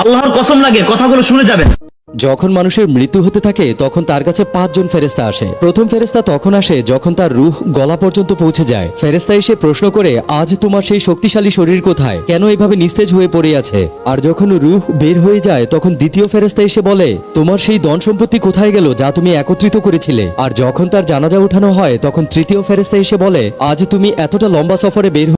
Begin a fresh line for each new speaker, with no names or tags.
আল্লাহর কসম লাগে কথাগুলো শুনে যাবেন।
যখন মানুষের মৃত্যু হতে থাকে তখন তার কাছে 5 জন ফেরেশতা আসে। প্রথম ফেরেশতা তখন আসে যখন তার রূহ গলা পর্যন্ত পৌঁছে যায়। ফেরেশতা এসে প্রশ্ন করে, আজ তোমার সেই শক্তিশালী শরীর কোথায়, কেন এভাবে নিস্তেজ হয়ে পড়ে আছে? আর যখন রূহ বের হয়ে যায় তখন দ্বিতীয় ফেরেশতা এসে বলে, তোমার সেই ধন সম্পত্তি কোথায় গেল যা তুমি একত্রিত করেছিলে? আর যখন তার জানাজা উঠানো হয় তখন তৃতীয় ফেরেশতা এসে বলে, আজ তুমি এতটা লম্বা সফরে বের